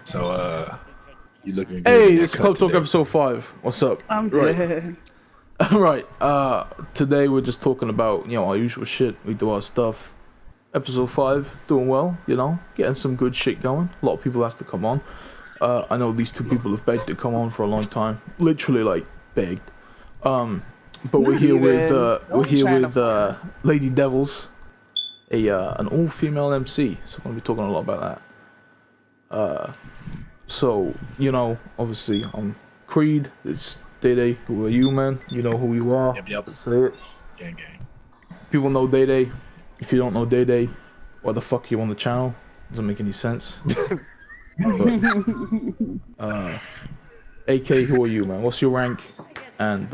So, you looking good Hey, in that this is Club cut Talk today. episode 5. What's up? I'm Right. dead. Right. Today we're just talking about, our usual shit. We do our stuff. Episode 5, doing well, getting some good shit going. A lot of people has to come on. I know these two people have begged to come on for a long time. Literally, like, begged. But we're here with Lady Devils, an all-female MC. So we're gonna be talking a lot about that. So, obviously, I'm Creed, it's Day. Who are you, man? You know who you are. Yep. Say it. Gang. People know Day. If you don't know Day, why the fuck are you on the channel? Doesn't make any sense. But, AK, who are you, man? What's your rank? And,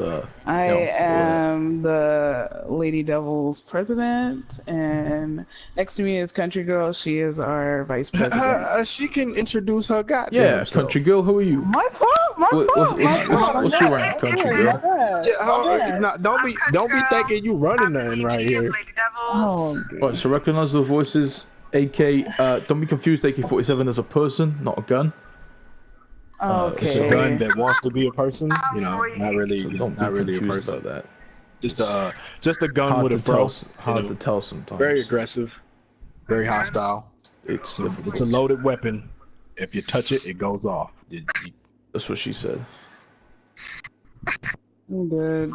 I am the Lady Devil's president, and next to me is Country Girl. She is our vice president. She can introduce her goddamn yeah, self. Country Girl, who are you? My fault. What's your rank, Country Girl? Yeah, don't be thinking you running nothing right here. Oh, Alright, so recognize the voices. AK, don't be confused, AK-47 as a person, not a gun. okay. It's a gun that wants to be a person, not really, So don't be not really a confused person. about Just a gun that. with a throw. Hard to tell sometimes. Very aggressive, very hostile. It's It's a loaded weapon. If you touch it, it goes off. That's what she said. I'm good.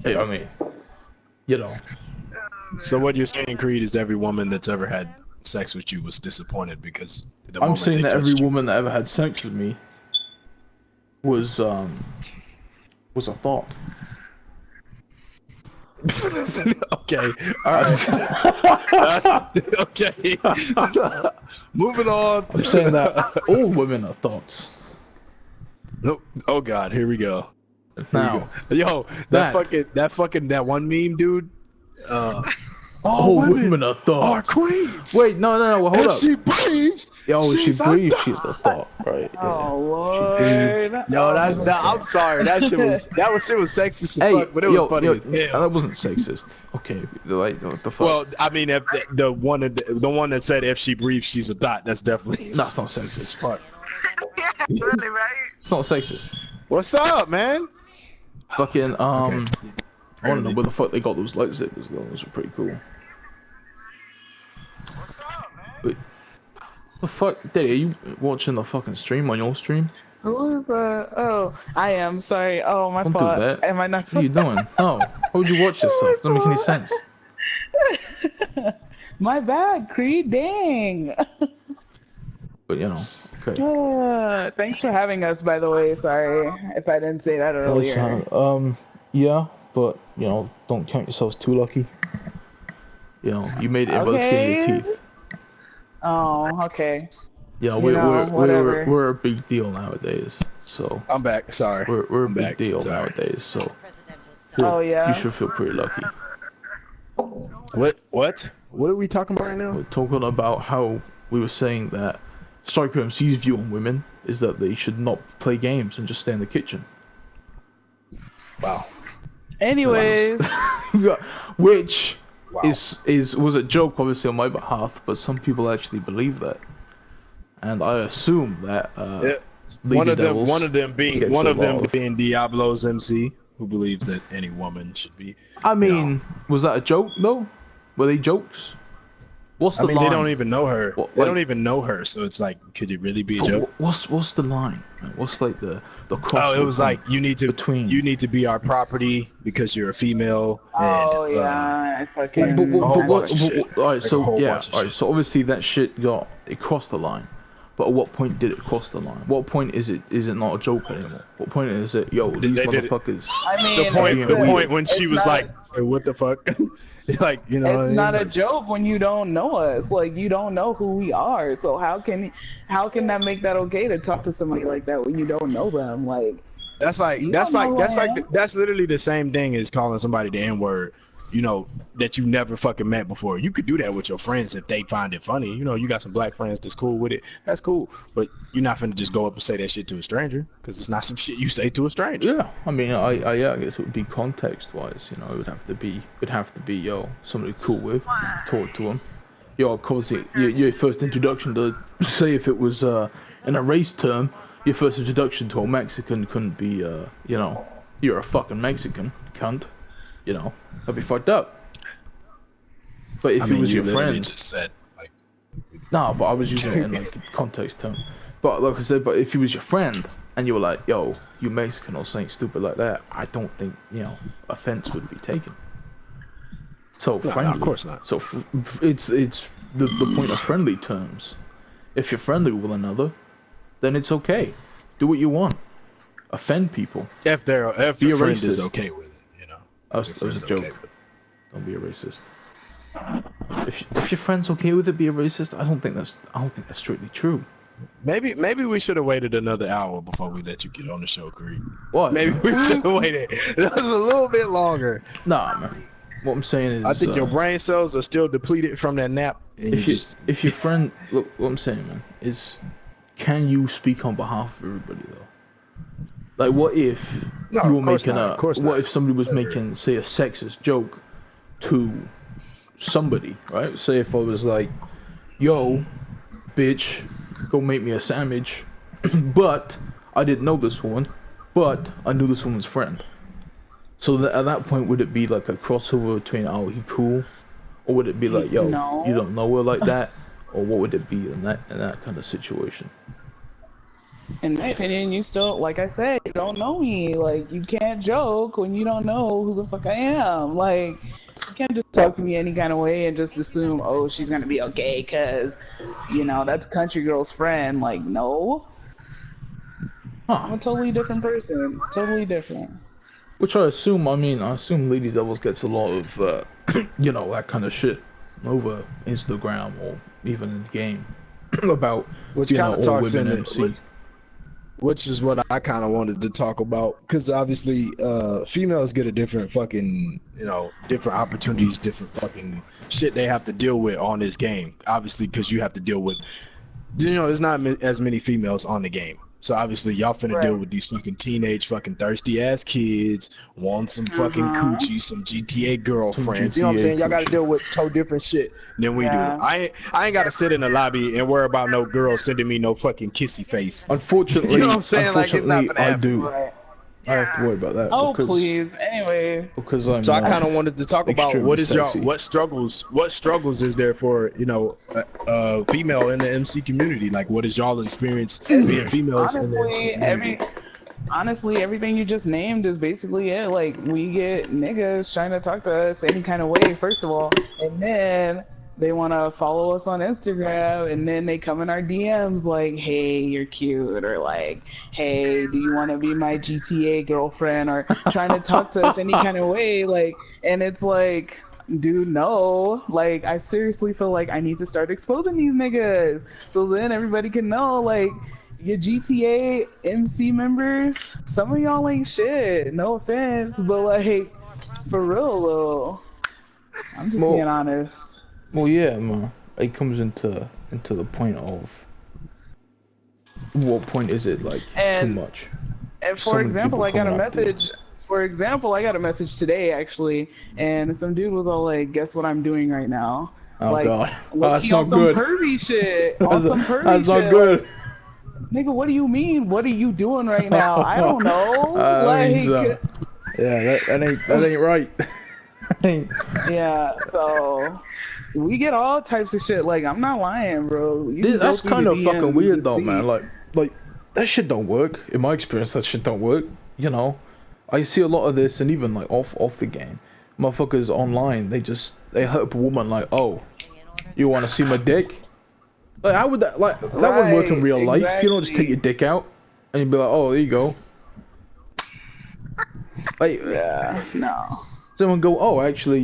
Hey, I mean, So what you're saying, Creed, is every woman that's ever had sex with you was disappointed because the I'm moment saying they that every touched you- woman that ever had sex with me was a thought. Okay, all right. Okay. Moving on. I'm saying that all women are thoughts. Nope. Oh God, here we go. Now, Yo, that one meme, dude. all women are are thoughts. queens. Wait, no, hold if up. she breathes, Yo, she she's a breathes, thought. she's a thought, right? Yeah. Oh Lord. Yo, I'm sorry. That shit was sexist as fuck, but it was funny as hell. That wasn't sexist. Okay, like what the fuck? Well, I mean, if the one that said if she breathes, she's a thought. That's definitely that's not sexist. Fuck. Really, right? It's not sexist. What's up, man? Fucking I don't know Apparently. where the fuck they got those lightsabers. Those are pretty cool. What's up, man? Wait, the fuck, Daddy? Are you watching the fucking stream on your stream? Who is Oh, I am. Sorry. Oh, my Don't fault. do that. Am I not? What are you doing? No. How would you watch yourself? Doesn't make any sense. My bad, Creed. Dang. But okay. Thanks for having us, by the way. Sorry if I didn't say that earlier. Yeah, but don't count yourselves too lucky. You made it by the skin of your Okay. teeth. Oh, okay. Yeah, whatever. we're a big deal nowadays. So I'm back. Sorry. we're a I'm big back. deal Sorry. nowadays. So Oh, yeah? you should feel pretty lucky. What? What are we talking about right now? We're talking about how we were saying that Striker MC's view on women is that they should not play games and just stay in the kitchen. Wow. Anyways, Which Wow. was a joke, obviously, on my behalf, but some people actually believe that, and I assume that One of them gets being involved. Diablo's MC, who believes that any woman should be. I mean, was that a joke though? Were they jokes? What's the line? They don't even know her. What, They like- don't even know her, so it's like, could it really be a But joke? what's the line? What's like the cross? Oh, it was like you need to be our property because you're a female. oh and, yeah, I fucking. Alright, Like a whole so bunch of shit. so obviously that shit it crossed the line. But at what point did it cross the line? What point is it not a joke anymore? What point is it, yo, these They did it. motherfuckers? I mean, the point when she it's was not like, "Hey, what the fuck?" Like, it's not a joke when you don't know us. Like, you don't know who we are. So how can that make that okay to talk to somebody like that when you don't know them? Like, that's literally the same thing as calling somebody the N-word, that you never fucking met before. You could do that with your friends if they find it funny. You got some black friends that's cool with it. That's cool. But you're not finna just go up and say that shit to a stranger, because it's not some shit you say to a stranger. Yeah, I mean, I guess it would be context-wise. It would have to be, yo, somebody cool with, talk to them. obviously, your first introduction to, say if it was in a race term, your first introduction to a Mexican couldn't be, you're a fucking Mexican, cunt. That'd be fucked up. But if it was your friend, just said, like, no, but I was using it in like context term. But like I said, but if he was your friend and you were like, yo, you Mexican or something stupid like that, I don't think offense would be taken. So friendly, no, of course not. So it's the point of friendly terms. If you're friendly with one another, then it's okay. Do what you want. Offend people. If your friend is okay with it, That was a joke. Don't be a racist. If your friend's okay with it, be a racist. I don't think that's strictly true. Maybe we should have waited another hour before we let you get on the show, Creed. What? Maybe we should have waited a little bit longer. Nah, man. What I'm saying is, I think your brain cells are still depleted from that nap. If your friend, look, what I'm saying, man, is, can you speak on behalf of everybody though? Like, what if you were making what if somebody was making, say, a sexist joke to somebody, right? Say if I was like, yo, bitch, go make me a sandwich, but I didn't know this woman, but I knew this woman's friend. So at that point, would it be like a crossover between, oh, he cool, or would it be like, yo, you don't know her like that, or what would it be in that kind of situation? In my opinion, you still, like I said, you don't know me. Like, you can't joke when you don't know who the fuck I am. Like, you can't just talk to me any kind of way and just assume, oh, she's gonna be okay, cause, that's country girl's friend. Like, no. I'm a totally different person. Totally different. Which I assume Lady Devils gets a lot of, that kind of shit over Instagram or even in the game about, which kind of talks in MC. Which is what I kind of wanted to talk about, because obviously females get a different fucking, different opportunities, different fucking shit they have to deal with on this game. Obviously, because you have to deal with, there's not as many females on the game. So obviously y'all finna deal with these fucking teenage fucking thirsty ass kids, want some fucking coochie, some GTA girlfriends. You know what I'm saying? Y'all gotta deal with different shit than we do. I ain't gotta sit in the lobby and worry about no girl sending me no fucking kissy face. Unfortunately, you know what I'm saying? Like, it's not gonna I happen. do. Right. I have to worry about that. Oh, please. Anyway. Because I kind of wanted to talk about what struggles is there for, female in the MC community? Like, what is y'all experience being females in the MC community? Honestly, everything you just named is basically it. Like, we get niggas trying to talk to us any kind of way, first of all, and then they want to follow us on Instagram, and then they come in our DMs like, hey, you're cute, or like, hey, do you want to be my GTA girlfriend, or trying to talk to us any kind of way, like, and it's like, dude, no. Like, I seriously feel like I need to start exposing these niggas, so then everybody can know, like, your GTA MC members, some of y'all ain't shit, no offense, but like, for real though, I'm just being honest. Well, yeah, man. It comes into the point of what point is it like too much? And for example, I got a message. For example, I got a message today actually, and some dude was all like, "Guess what I'm doing right now?" Oh like, God, that's not good. Some pervy shit. On some pervy that's shit. Not good. Like, nigga, what do you mean? What are you doing right now? I don't know. Like, yeah, that ain't right. Yeah, so we get all types of shit. Like, I'm not lying, bro. That's kind of fucking weird though, man. Like that shit don't work. In my experience, that shit don't work. I see a lot of this, and even like off the game, motherfuckers online, they hurt a woman like, oh, you want to see my dick? Like, how would that that wouldn't work in real life? You don't just take your dick out and you'd be like, oh, there you go. Like, yeah, no. Someone go, oh, actually,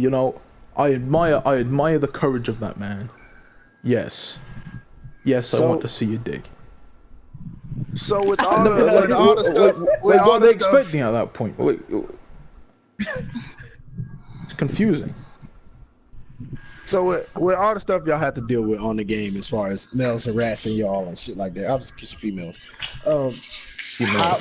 I admire the courage of that man. Yes, I want to see your dick. So with all the stuff, what are they expecting at that point? It's confusing. So with all the stuff y'all have to deal with on the game, as far as males harassing y'all and shit like that, obviously kiss your females.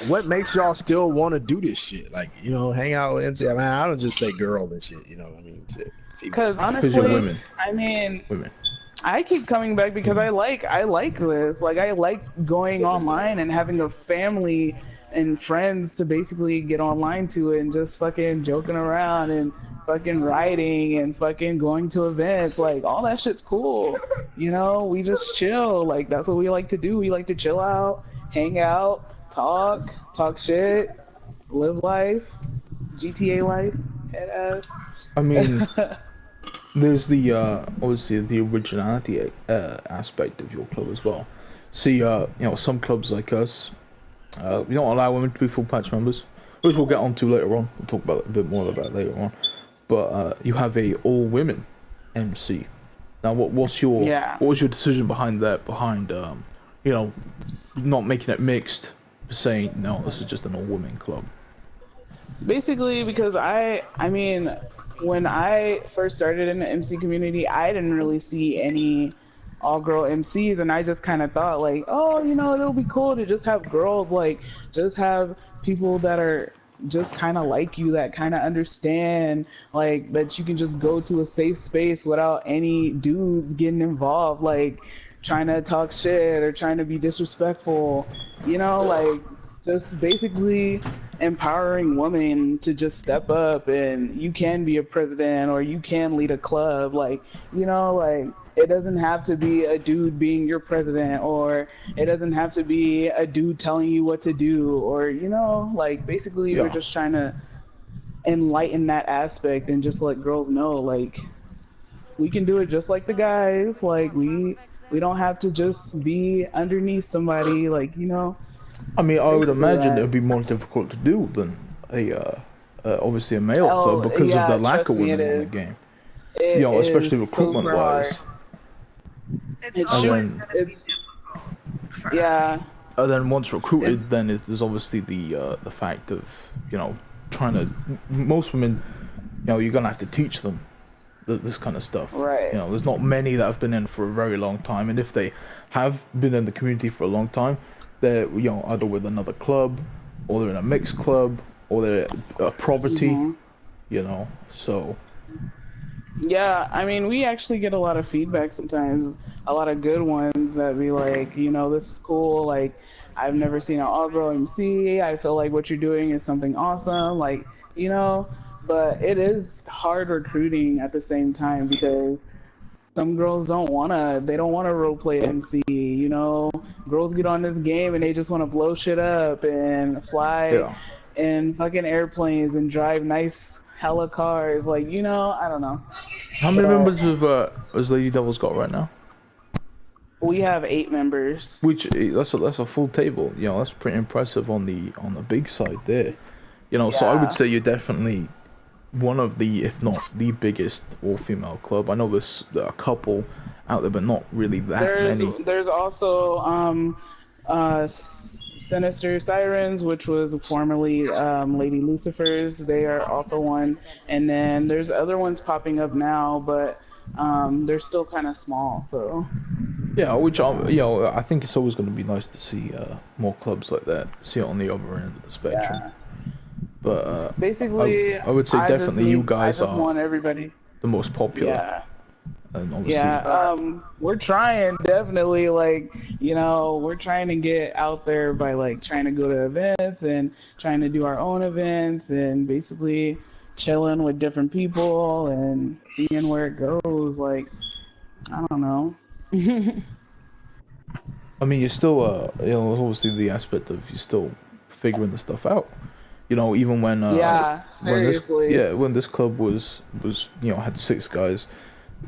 What makes y'all still want to do this shit? Like, hang out with MC. I mean, I don't just say girl and shit. I mean, shit. Because honestly, you're women. I mean, women. I keep coming back because I like this. Like I like going online and having a family and friends to basically get online to it and just fucking joking around and fucking writing and fucking going to events. Like all that shit's cool. You know, we just chill. Like that's what we like to do. We like to chill out, hang out, talk shit, live life, GTA life, head ass. I mean, there's the obviously the originality aspect of your club as well. See, you know, some clubs like us, we don't allow women to be full patch members, which we'll get onto later on. We'll talk about it a bit more about it later on. But you have a all women MC. Now, what was your decision behind that? Behind you know, not making it mixed, saying no, this is just an all women club. Basically, because I mean, when I first started in the MC community, I didn't really see any all-girl MCs, and I just kind of thought like, oh, you know, it'll be cool to just have girls, like, just have people that are just kind of like you, that kind of understand, like, that you can just go to a safe space without any dudes getting involved, like, trying to talk shit or trying to be disrespectful, you know, like, just basically empowering women to just step up and you can be a president or you can lead a club, like, you know, like it doesn't have to be a dude being your president or it doesn't have to be a dude telling you what to do or, you know, like basically we're just trying to enlighten that aspect and just let girls know like we can do it just like the guys, like we don't have to just be underneath somebody, like, you know. I mean, I would imagine it would be more difficult to do than a obviously a male club because of the lack of women in the game. You know, especially recruitment wise. It's always gonna be difficult. Yeah. And then once recruited, then there's obviously the fact of, you know, trying to, most women, you know, you're gonna have to teach them this kind of stuff. Right. You know, there's not many that have been in for a very long time, and if they have been in the community for a long time, they're, you know, either with another club, or they're in a mixed club, or they're a property, you know, so. Yeah, I mean, we actually get a lot of feedback sometimes, a lot of good ones that be like, you know, this is cool, like, I've never seen an all-girl MC, I feel like what you're doing is something awesome, like, you know, but it is hard recruiting at the same time because some girls don't wanna roleplay MC, you know, girls get on this game and they just wanna blow shit up and fly in fucking airplanes and drive nice hella cars, like, you know, I don't know. How many members of has Lady Devil's got right now? We have 8 members. Which that's a full table. You know, that's pretty impressive on the big side there. You know, so I would say you're definitely one of the, if not the biggest all-female club. I know there's a couple out there, but not really that many. There's also Sinister Sirens, which was formerly Lady Lucifers. They are also one, and then there's other ones popping up now, but they're still kind of small. So yeah, which you know, I think it's always going to be nice to see more clubs like that. See it on the other end of the spectrum. Yeah. But basically, I would say definitely you guys are want everybody the most popular. Yeah. And obviously, we're trying, definitely, like, you know, we're trying to get out there by, like, trying to go to events and trying to do our own events and basically chilling with different people and seeing where it goes, like, I don't know. I mean, you're still, you know, obviously the aspect of you're still figuring the stuff out. You know, even when, seriously. when this club was, you know, had 6 guys,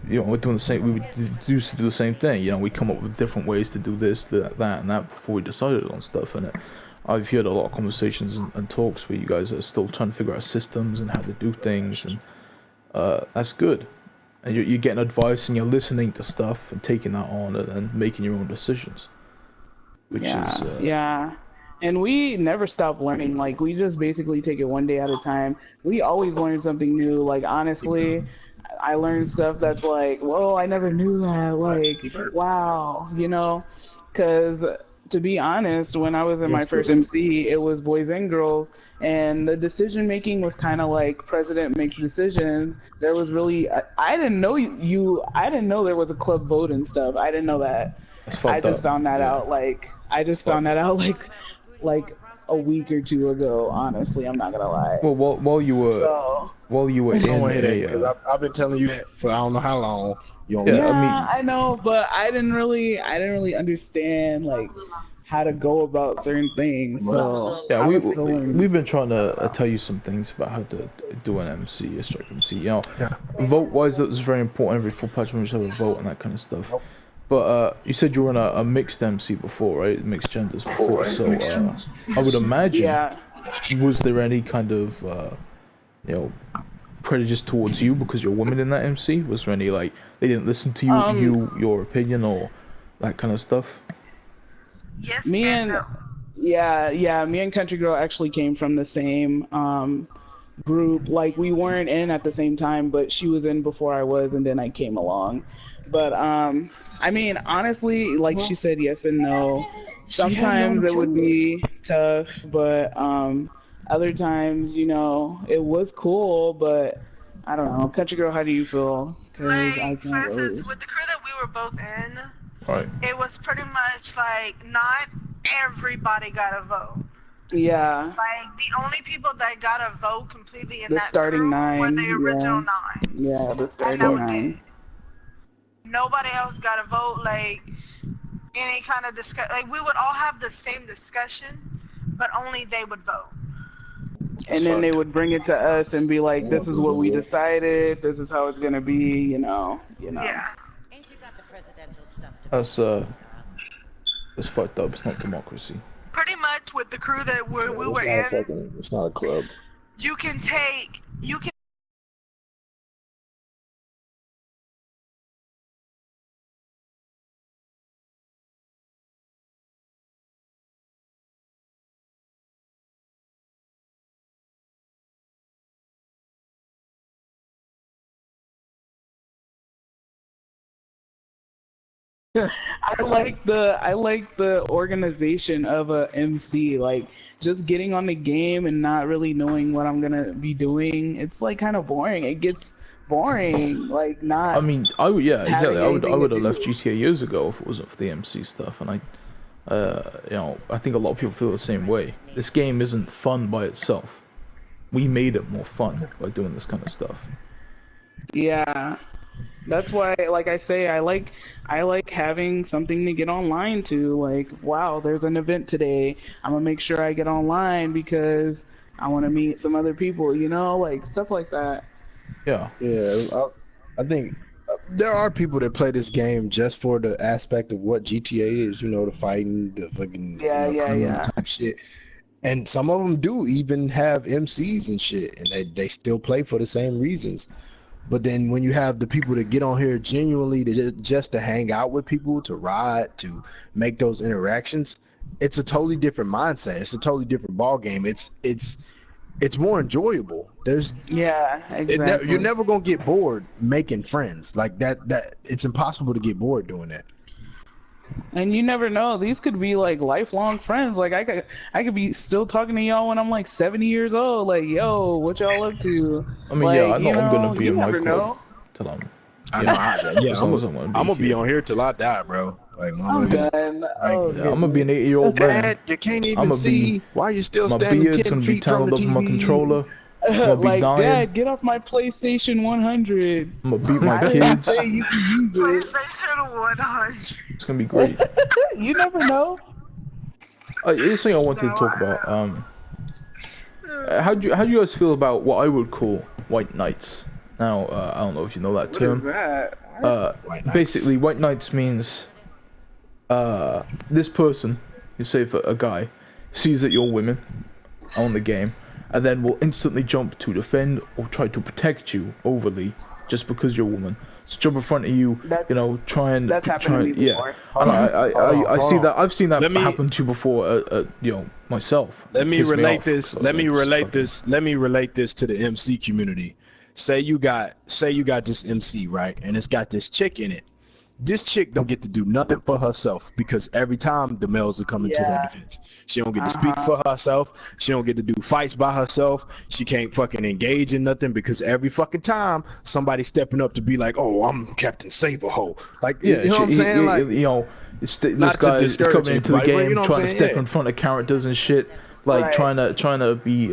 you know, we're doing the same. We used to do the same thing. You know, we come up with different ways to do this, that, and that before we decided on stuff. And I've heard a lot of conversations and talks where you guys are still trying to figure out systems and how to do things, and that's good. And you're getting advice and you're listening to stuff and taking that on and making your own decisions. Which is And we never stop learning. Like, we just basically take it one day at a time. We always learn something new. Like, honestly, I learned stuff that's like, whoa, I never knew that. Like, wow, you know? Because to be honest, when I was in my first MC, it was boys and girls, and the decision making was kind of like president makes decisions. There was really, I didn't know I didn't know there was a club vote and stuff. I didn't know that. I just found that out like a week or two ago. Honestly, I'm not gonna lie. Well, while you were in because I've been telling you that for I don't know how long. I know, but I didn't really understand like how to go about certain things. So yeah, we've been trying to tell you some things about how to do an MC, a strike MC. You know, vote wise, that was very important. Every full patch members have a vote and that kind of stuff. But you said you were in a mixed MC before, right? Mixed genders before. So I would imagine, was there any kind of you know, prejudice towards you because you're a woman in that MC? Was there any like they didn't listen to you, your opinion, or that kind of stuff? Yes. Me and Country Girl actually came from the same group. Like we weren't in at the same time, but she was in before I was, and then I came along. But I mean, honestly, like she said, yes and no. Sometimes it would be tough, but other times, you know, it was cool. But I don't know, Country Girl, how do you feel? Like, for instance, with the crew that we were both in, it was pretty much like not everybody got a vote. Yeah. Like the only people that got a vote completely in that starting crew 9 were the original 9. Yeah, the starting 9. Nobody else got a vote. Like any kind of discuss. Like we would all have the same discussion, but only they would vote. And then they would bring it to us and be like, "This is what we decided. This is how it's gonna be." You know. Yeah. That's fucked up. It's not democracy. Pretty much with the crew that we were in. It's not a club. You can. I like the organization of a MC, like just getting on the game and not really knowing what I'm gonna be doing. It's like kind of boring. It gets boring. Like not. I mean, I would have left GTA years ago if it wasn't for the MC stuff, and you know, I think a lot of people feel the same way. This game isn't fun by itself. We made it more fun by doing this kind of stuff. Yeah. That's why, like I say, I like having something to get online to. Like, wow, there's an event today. I'm gonna make sure I get online because I want to meet some other people. You know, like stuff like that. Yeah. Yeah, I think there are people that play this game just for the aspect of what GTA is. You know, the fighting, the fucking type shit. And some of them do even have MCs and shit, and they still play for the same reasons. But then when you have the people that get on here genuinely just to hang out with people, to ride, to make those interactions, it's a totally different mindset. It's a totally different ball game. It's more enjoyable. Exactly. You're never gonna get bored making friends like that. It's impossible to get bored doing that. And you never know. These could be like lifelong friends. Like I could be still talking to y'all when I'm like 70 years old. Like, yo, what y'all up to? I mean, like, I'm gonna be in my club till I'm gonna be on here till I die, bro. Like, I'm done. I'm gonna be an 8-year-old man. You can't even see why you still standing 10 feet from the TV. My controller. Like, Dad, get off my PlayStation 100. I'm gonna beat my kids. PlayStation 100. It's gonna be great. You never know. This thing I wanted to talk about. How do you guys feel about what I would call white knights? Now, I don't know if you know that term. What is that? Basically, white knights means this person, you say for a guy, sees that you're women on the game, and then will instantly jump to defend or try to protect you overly just because you're a woman. So jump in front of you, try and... That's happened to me before. And I see that. I've seen that happen to you before, myself. Let me relate this to the MC community. Say you got this MC, right? And it's got this chick in it. This chick don't get to do nothing for herself because every time the males are coming to her defense. She don't get to speak for herself. She don't get to do fights by herself. She can't fucking engage in nothing because every fucking time somebody's stepping up to be like, oh, I'm Captain Save-A-Ho. Like, Yeah, you know what I'm saying? Like, you know, this guy is coming into the game, you know trying to step in front of characters and shit, like trying to be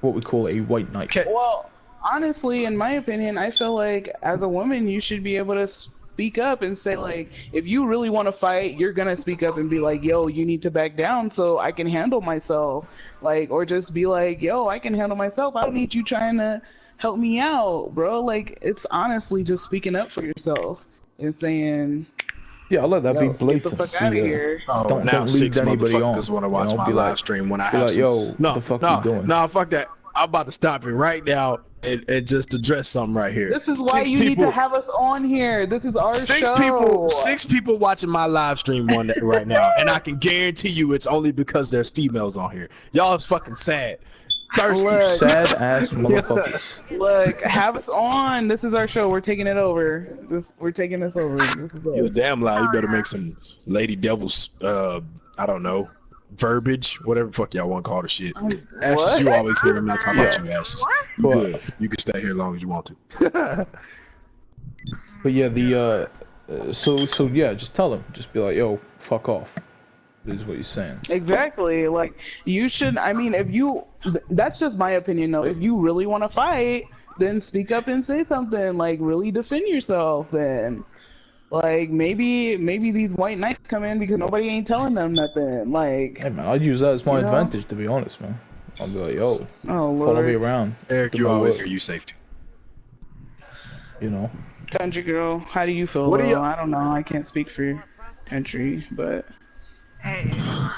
what we call a white knight. Well, honestly, in my opinion, I feel like as a woman, you should be able to speak up and say, like, if you really want to fight, you're gonna speak up and be like, yo, you need to back down so I can handle myself. Like, or just be like, yo, I can handle myself. I don't need you trying to help me out, bro. Like, it's honestly just speaking up for yourself and saying, yeah, I'll let that be blatant. Get the fuck out of here. Don't lead anybody on. Just want to watch my live stream when I have like, yo, what the fuck you doing? No, fuck that. I'm about to stop it right now and just address something right here. This is why you need to have us on here. This is our show. Six people watching my live stream right now, and I can guarantee you it's only because there's females on here. Y'all is fucking sad. Thirsty. Sad ass motherfuckers. Look, have us on. This is our show. We're taking it over. We're taking this over. You're damn loud. You better make some Lady Devil's, I don't know, verbiage, whatever the fuck y'all want to call the shit. Ashes, you always hear him not talking about you, Ashes. Good. You can stay here as long as you want to. But yeah, so yeah, just tell him. Just be like, yo, fuck off. Is what he's saying. Exactly. Like, you should, I mean, that's just my opinion though. If you really want to fight, then speak up and say something. Like, really defend yourself then. Like, maybe these white knights come in because nobody ain't telling them nothing. Like, hey man, I'd use that as my advantage, to be honest, man. I'll be like, yo, follow me around. Eric, you always hear you safety. You know. Country girl, how do you feel? What I don't know. I can't speak for country, but. Hey, I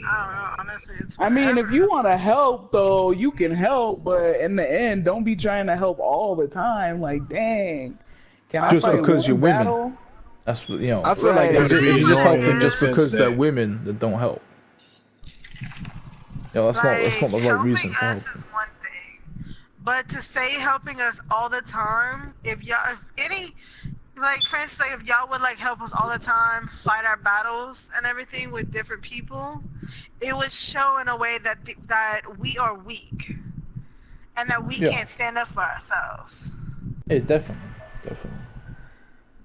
don't know, honestly, it's whatever. I mean, if you want to help, though, you can help, but in the end, don't be trying to help all the time. Like, dang, can I just fight because you're battle? women? That's what, you know. I feel like if you're just helping just because they're women, that don't help. Yeah, that's not the right reason for helping. Is one thing, but to say helping us all the time, if any. Like, for instance, like, if y'all would, like, help us all the time, fight our battles and everything with different people, it would show in a way that that we are weak. And that we can't stand up for ourselves. Yeah, definitely.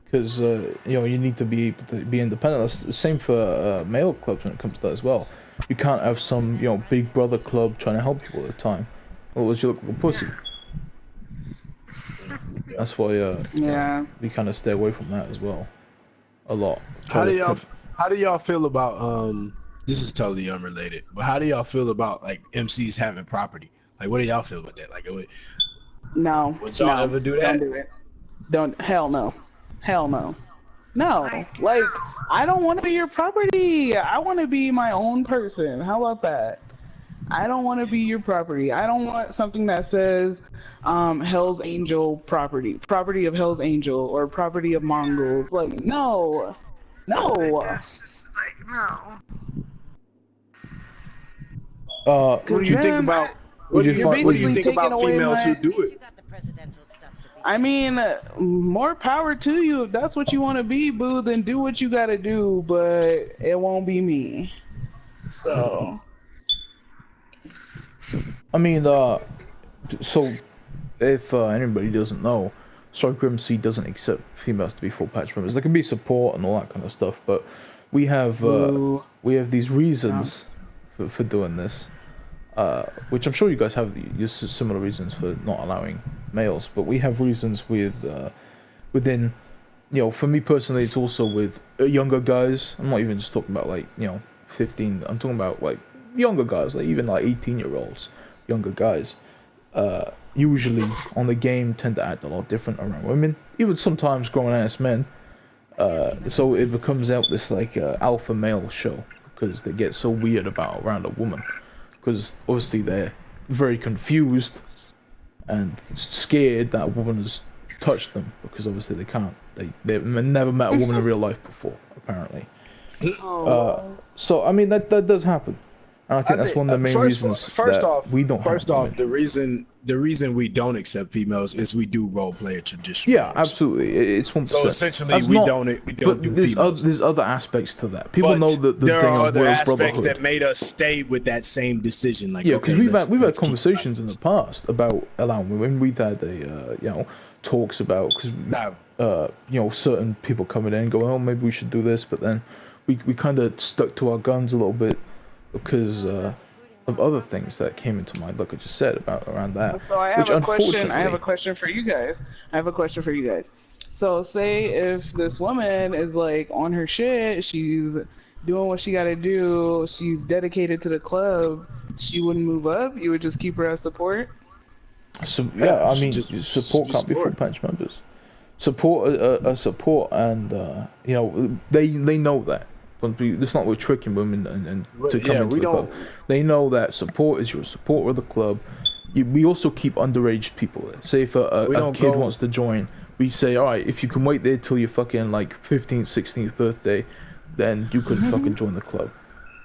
Because, you know, you need to be able to be independent. That's the same for male clubs when it comes to that as well. You can't have some, you know, big brother club trying to help you all the time. Otherwise you look like a pussy. That's why we kind of stay away from that as well, a lot. How do y'all feel about this is totally unrelated, but how do y'all feel about like MCs having property? Like, what do y'all feel about that? Like, would y'all ever do that? Don't do it. Hell no. Like, I don't want to be your property. I want to be my own person. How about that? I don't want to be your property. I don't want something that says Hell's Angel property of Hell's Angel, or property of Mongols. Like, no. That's just like, no. What do you think about? What do you think about females who do it? I mean, more power to you. If that's what you want to be, boo, then do what you gotta do, but it won't be me. So. I mean, so if anybody doesn't know, Striker MC doesn't accept females to be full patch members. There can be support and all that kind of stuff, but we have these reasons for doing this, which I'm sure you guys have similar reasons for not allowing males. But we have reasons within, you know, for me personally, it's also with younger guys. I'm not even just talking about like, you know, 15. I'm talking about like younger guys, like even like 18-year-olds, younger guys. Usually on the game tend to act a lot different around women, even sometimes grown-ass men. So it becomes out this like alpha male show because they get so weird around a woman, because obviously they're very confused and scared that a woman has touched them, because obviously they've never met a woman in real life before, apparently. So I mean that does happen. And I think that's one of the main reasons that we don't have women. The reason we don't accept females is we do role play a traditional. Yeah, absolutely. It's 1%. So essentially, we don't do females. There's other aspects to that. People know the thing of World Brotherhood. There are other aspects that made us stay with that same decision. Like, yeah, because we've had conversations in the past about allowing women. We've had talks about certain people coming in and going, oh, maybe we should do this, but then we kind of stuck to our guns a little bit because of other things that came into mind, like I just said around that. So I have a question. I have a question for you guys. So say if this woman is like on her shit, she's doing what she got to do, she's dedicated to the club, she wouldn't move up. You would just keep her as support. So yeah, I mean, support can't be full patch members. Support a support, and they know that. It's not we're tricking women and to come into the club. They know that support is your support of the club. We also keep underage people there. Say if a kid wants to join, we say, all right, if you can wait there till your fucking like 15th, 16th birthday, then you can fucking join the club.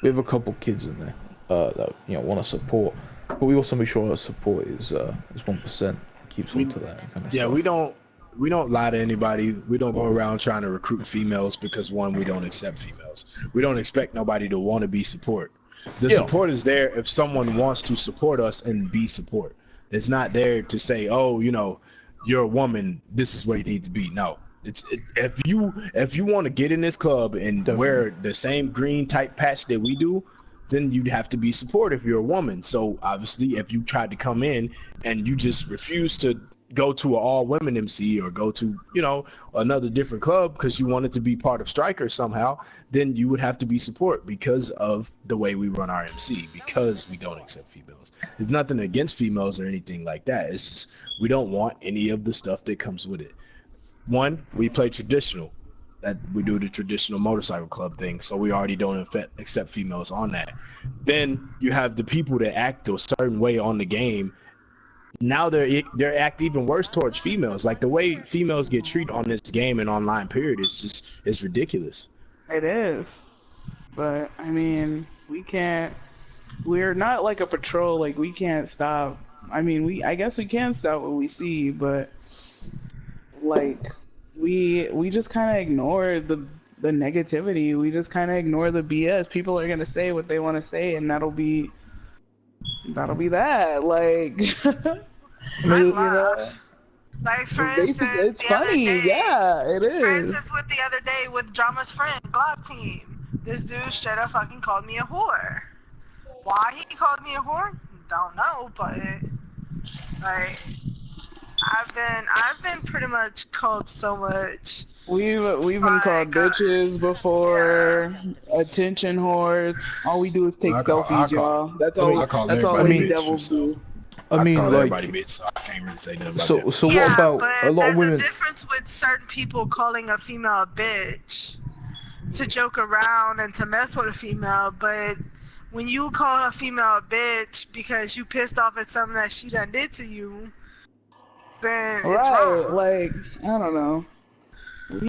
We have a couple kids in there that want to support, but we also make sure our support is 1%. Keeps on to that kind of stuff. We don't lie to anybody. We don't go around trying to recruit females because we don't accept females. We don't expect nobody to want to be support. The support is there if someone wants to support us and be support. It's not there to say, oh, you're a woman, this is where you need to be. No. If you want to get in this club and wear the same green type patch that we do, then you'd have to be support if you're a woman. So obviously if you tried to come in and you just refuse to go to an all-women MC or go to, another different club because you wanted to be part of Strikers somehow, then you would have to be support because of the way we run our MC, because we don't accept females. There's nothing against females or anything like that. It's just we don't want any of the stuff that comes with it. One, we play traditional. That we do the traditional motorcycle club thing, so we already don't accept females on that. Then you have the people that act a certain way on the game. Now they act even worse towards females. Like the way females get treated on this game and online period is it's ridiculous. It is, but I mean, we're not like a patrol. Like we can't stop. I mean, I guess we can stop what we see, but like we just kind of ignore the negativity. We just kind of ignore the BS. People are gonna say what they want to say, and that'll be that. Like, I laugh. Like, for instance, it's funny. Yeah, it is. For instance, with the other day with Drama's friend, Glock Team, this dude straight up fucking called me a whore. Why he called me a whore? Don't know, but like, I've been pretty much called so much. We've been called bitches before, attention whores. All we do is take selfies, y'all. That's all we devils do. I mean, call like, everybody bitch, so I can't really say nothing about that. So what about a lot of women? There's a difference with certain people calling a female a bitch to joke around and to mess with a female, but when you call a female a bitch because you pissed off at something that she done did to you, then it's wrong. Like, I don't know.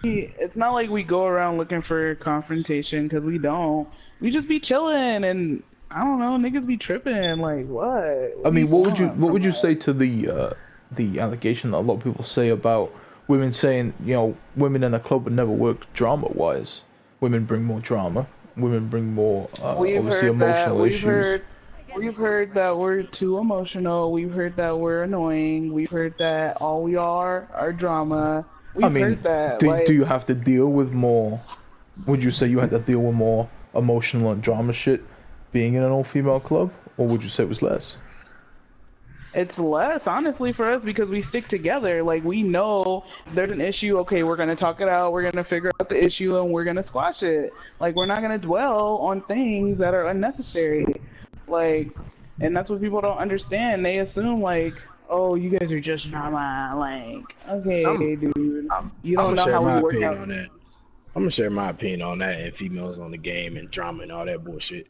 It's not like we go around looking for confrontation, because we don't. We just be chilling, and I don't know, niggas be tripping. Like, what? I mean, what would you say to the allegation that a lot of people say about women saying, women in a club would never work drama-wise? Women bring more drama. Women bring more, obviously, emotional issues. We've heard that we're too emotional. We've heard that we're annoying. We've heard that all we are drama. We've heard that. Do you have to deal with more? Would you say you had to deal with more emotional and drama shit being in an all-female club, or would you say it was less? It's less, honestly, for us, because we stick together. Like, we know there's an issue. Okay, we're gonna talk it out. We're gonna figure out the issue, and we're gonna squash it. Like, we're not gonna dwell on things that are unnecessary. Like, and that's what people don't understand. They assume, like, oh, you guys are just drama. Like, okay, dude. You don't know how we work out. I'm gonna share my opinion on that and females on the game and drama and all that bullshit.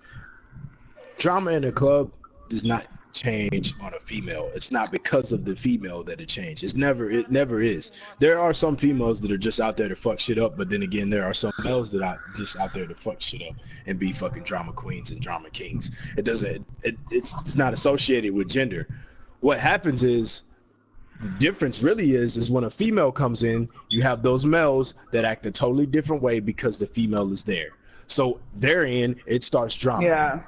Drama in the club is not change on a female. It's not because of the female that it changed. It never is. There are some females that are just out there to fuck shit up, but then again, there are some males that are just out there to fuck shit up and be fucking drama queens and drama kings. It's not associated with gender. What happens is, the difference really is when a female comes in, you have those males that act a totally different way because the female is there. So therein, it starts drama. Yeah.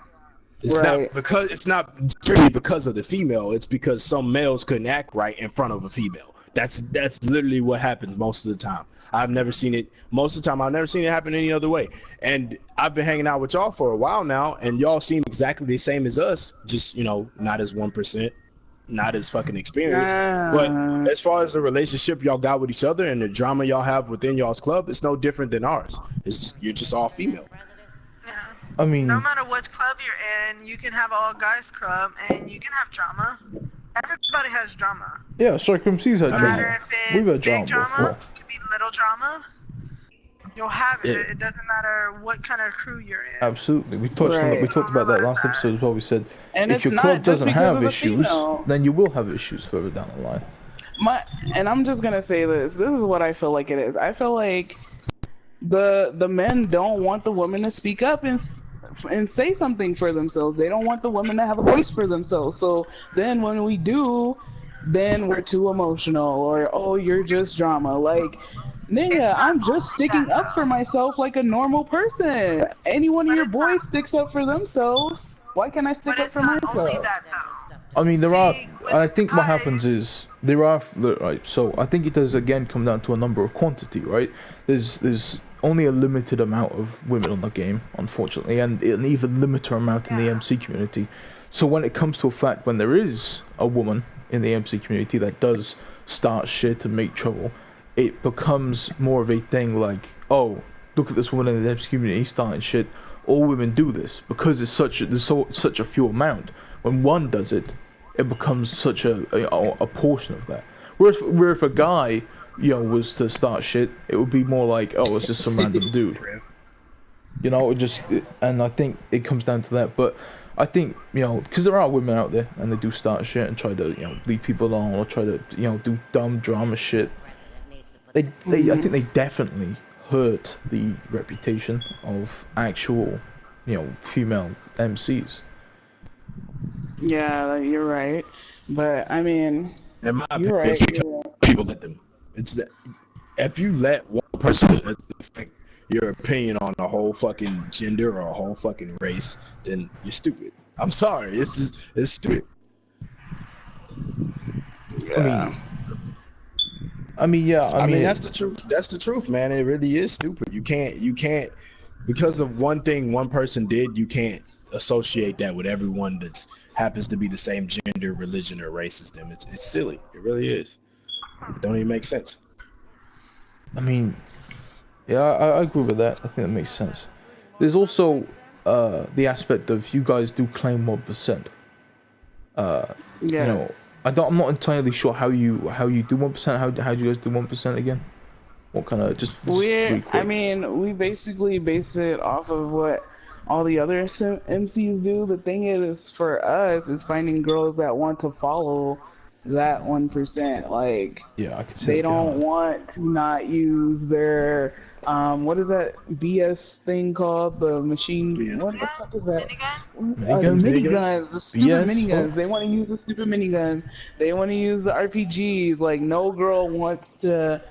It's not strictly because of the female. It's because some males couldn't act right in front of a female. That's literally what happens most of the time. I've never seen it happen any other way. And I've been hanging out with y'all for a while now, and y'all seem exactly the same as us, just, you know, not as 1%. Not as fucking experienced, but as far as the relationship y'all got with each other and the drama y'all have within y'all's club, it's no different than ours. You're just all female. Yeah. I mean, no matter what club you're in, you can have all guys club and you can have drama. Everybody has drama. yeah, Strike MC's had No drama. matter if it's We've had big drama drama, before. it could be little drama. You'll have it. Yeah. It doesn't matter what kind of crew you're in. Absolutely, we touched on it. We talked about that last episode as well. We said And if it's your not club just doesn't because of have the issues, female. then you will have issues further down the line. And I'm just gonna say this. This is what I feel like it is. I feel like the men don't want the women to speak up and say something for themselves. They don't want the women to have a voice for themselves. So then when we do, then we're too emotional, or oh, you're just drama. Like, nigga, I'm just sticking up for myself like a normal person. Any one of your boys sticks up for themselves. Why can't I stick But up it's for not myself? only that though. I mean, See, I think what guys- happens is right. So I think it does again come down to a number of quantity, right? There's only a limited amount of women on the game, unfortunately, and an even limited amount in the MC community. So when it comes to a fact, when there is a woman in the MC community that does start shit and make trouble, it becomes more of a thing like, oh, look at this woman in the MC community starting shit. All women do this because there's such a few amount. When one does it, it becomes such a portion of that. Whereas if a guy, you know, was to start shit, it would be more like, oh, it's just some random dude. You know, and I think it comes down to that. But I think, you know, because there are women out there and they do start shit and try to, you know, lead people on or try to, you know, do dumb drama shit. I think they definitely hurt the reputation of actual, you know, female MCs. Yeah, you're right. But I mean, In my you're opinion, right. it's because people let them. It's that if you let one person affect your opinion on a whole fucking gender or a whole fucking race, then you're stupid. I'm sorry, it's stupid. Yeah. I mean, that's the truth. That's the truth, man. It really is stupid. You can't, because of one thing one person did, you can't associate that with everyone that's happens to be the same gender, religion, or race as them. It's silly. It really is. It don't even make sense. I mean, yeah, I agree with that. I think that makes sense. There's also the aspect of you guys do claim 1%. Yes. You know, I'm not entirely sure how you do 1%. How do you guys do 1% again? What kind of just really quick. I mean, we basically base it off of what all the other MCs do. The thing is, for us, is finding girls that want to follow that 1%. Like, yeah, I could say they don't want to not use their what is that BS thing called? The machine. What the fuck is that? Miniguns. The stupid miniguns. They want to use the stupid miniguns. They want to use the RPGs. Like, no girl wants to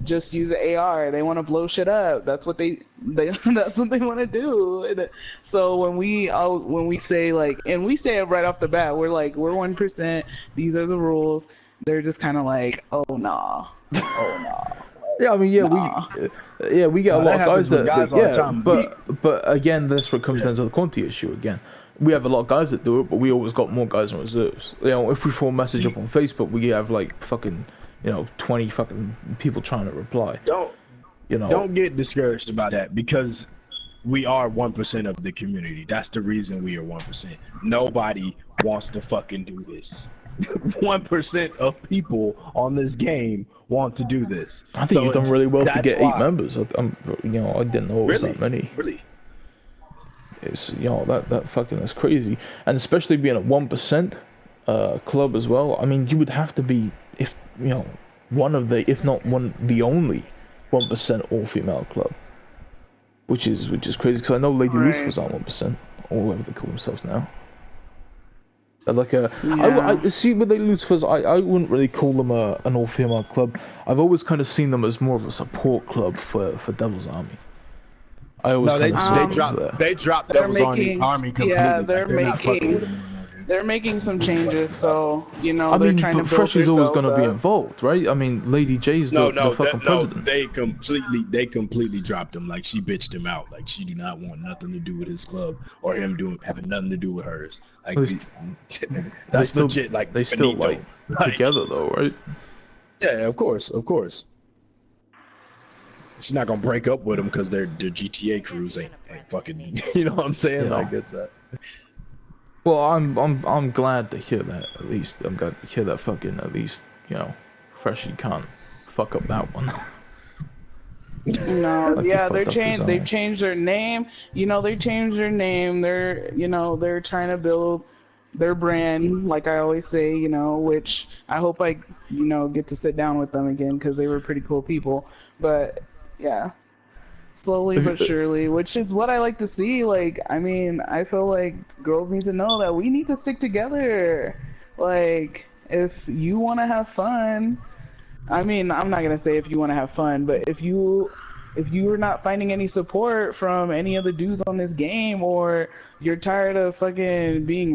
just use the AR. They want to blow shit up. That's what they that's what they want to do. And so when we say, like, and we say it right off the bat, we're like, we're 1%. These are the rules. They're just kind of like, oh nah, oh nah. Yeah, I mean, we get a lot of guys that but again, that's what comes down to the quantity issue again. We have a lot of guys that do it, but we always got more guys in reserves. You know, if we throw a message up on Facebook, we have like fucking, you know, 20 fucking people trying to reply. Don't get discouraged about that, because we are 1% of the community. That's the reason we are 1%. Nobody wants to fucking do this. 1% of people on this game want to do this. I think you've done really well to get 8 members. I didn't know it was that many. Really? It's, you know, that fucking is crazy, and especially being at 1%. club as well. I mean, you would have to be, if you know, one of the, if not one, the only 1% all-female club, which is crazy. Because I know Lady Lucifer's on 1%, or whatever they call themselves now. Like I see with Lady Lucifers, I wouldn't really call them an all-female club. I've always kind of seen them as more of a support club for Devil's Army. I always they dropped Devil's Army completely. Yeah, they're making some changes, so you know they're trying to build themselves up. Fresh is always going to be involved, right? I mean, Lady J's the fucking president. They completely dropped him. Like, she bitched him out. Like, she do not want nothing to do with his club or him having nothing to do with hers. Like, that's legit. Like, they still like together though, right? Yeah, of course. She's not gonna break up with him because their GTA crews ain't fucking. You know what I'm saying? Yeah. Like, that's that. Well, I'm glad to hear that. At least I'm glad to hear that fucking at least, you know, Freshie can't fuck up that one. No, like, yeah, they've changed their name. You know, they changed their name. They're trying to build their brand, like I always say, you know, which I hope I get to sit down with them again because they were pretty cool people. But yeah. Slowly but surely, which is what I like to see. Like, I mean, I feel like girls need to know that we need to stick together. Like, if you want to have fun, I mean, I'm not gonna say if you want to have fun, but if you are not finding any support from any of the dudes on this game, or you're tired of fucking being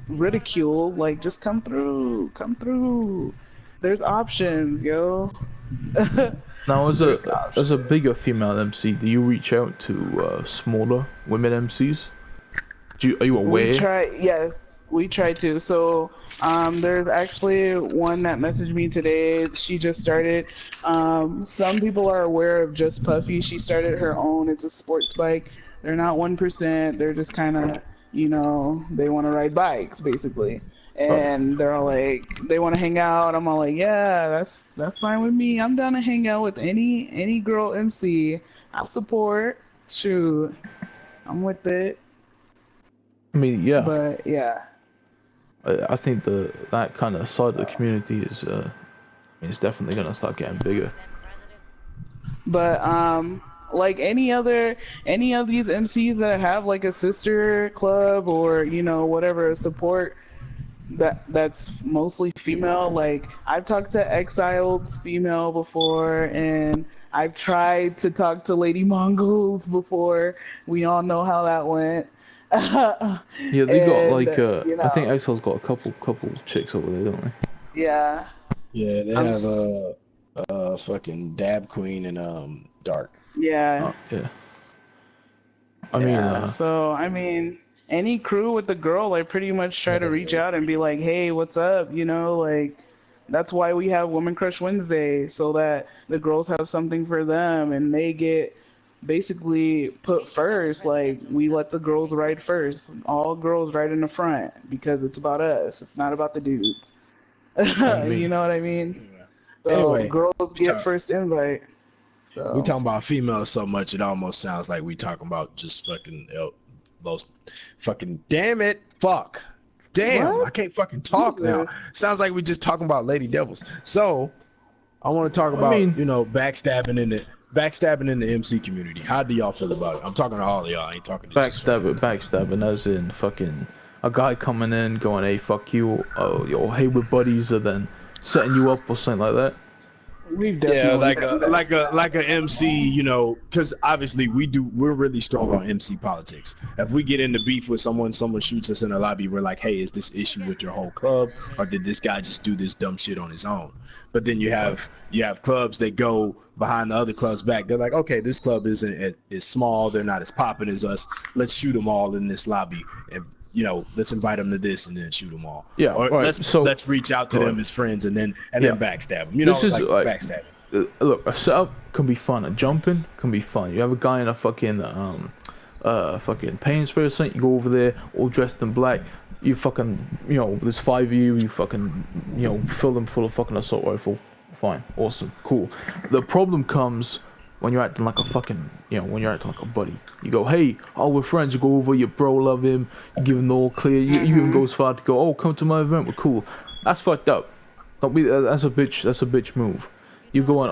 ridiculed, like, just come through. There's options, yo. Now, as a bigger female MC, do you reach out to smaller women MCs? Are you aware? Yes, we try to. So, there's actually one that messaged me today. She just started. Some people are aware of Just Puffy. She started her own. It's a sports bike. They're not 1%. They're just kind of, you know, they want to ride bikes, basically. And they're all like, they want to hang out. I'm all like, yeah, that's fine with me. I'm down to hang out with any girl MC. I'll support. Shoot, I'm with it. I mean, yeah. But yeah, I think that kind of side of the community is it's definitely gonna start getting bigger. But like any of these MCs that have like a sister club or, you know, whatever, support that's mostly female. Like, I've talked to Exiled's female before, and I've tried to talk to Lady Mongols before. We all know how that went. Yeah, they got like you know, I think Exile's got a couple chicks over there, don't they? Yeah. Yeah, they have fucking Dab Queen and Dark. Yeah. Yeah. I mean, so I mean, any crew with the girl, I pretty much try to reach out and be like, hey, what's up? You know, like, that's why we have Woman Crush Wednesday, so that the girls have something for them and they get basically put first. Like, we let the girls ride first. All girls ride in the front because it's about us. It's not about the dudes. You know what I mean? Yeah. So anyway, girls get first invite. So we talking about females so much, it almost sounds like we talking about just fucking those fucking damn What? I can't fucking talk now. Sounds like we just talking about Lady Devils. So I want to talk about you know, backstabbing in the MC community. How do y'all feel about it? I'm talking to all of y'all. I ain't talking to backstabbing as in fucking a guy coming in going, hey, fuck you, yo, hey, we're buddies, and then setting you up or something like that. Yeah, like a MC, you know, because obviously we're really strong on MC politics. If we get into beef with someone shoots us in the lobby, we're like, hey, is this issue with your whole club, or did this guy just do this dumb shit on his own? But then you have clubs that go behind the other clubs back. They're like, okay, this club is small, they're not as popping as us. Let's shoot them all in this lobby, and you know, let's invite them to this and then shoot them all. Yeah, or let's reach out to them as friends and then backstab them. You know, like backstab. Look, a setup can be fun. A jumping can be fun. You have a guy in a fucking pain spray or something. You go over there, all dressed in black. You fucking, you know, there's 5 of you. You fucking, you know, fill them full of fucking assault rifle. Fine, awesome, cool. The problem comes when you're acting like a fucking, when you're acting like a buddy. You go, hey, we're friends. You go over, you bro love him. You give him the all clear. You even go as far to go, come to my event. We're cool. That's fucked up. Don't be. That's a bitch. That's a bitch move. You going,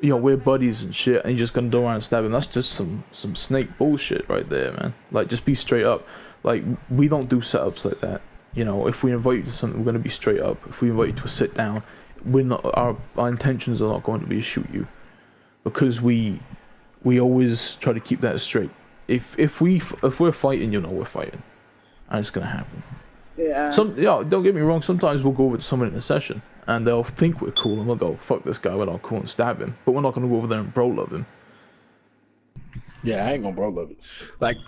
we're buddies and shit, and you're just gonna go around and stab him. That's just some snake bullshit right there, man. Like, just be straight up. Like, we don't do setups like that. If we invite you to something, we're gonna be straight up. If we invite you to a sit down, we're not. Our intentions are not going to be to shoot you, because we always try to keep that straight. If we're fighting, we're fighting, and it's gonna happen. Yeah. Don't get me wrong. Sometimes we'll go over to someone in a session, and they'll think we're cool, and we'll go, "Fuck this guy, we're not cool," and stab him. But we're not gonna go over there and bro love him. Yeah, I ain't gonna bro love it. Like,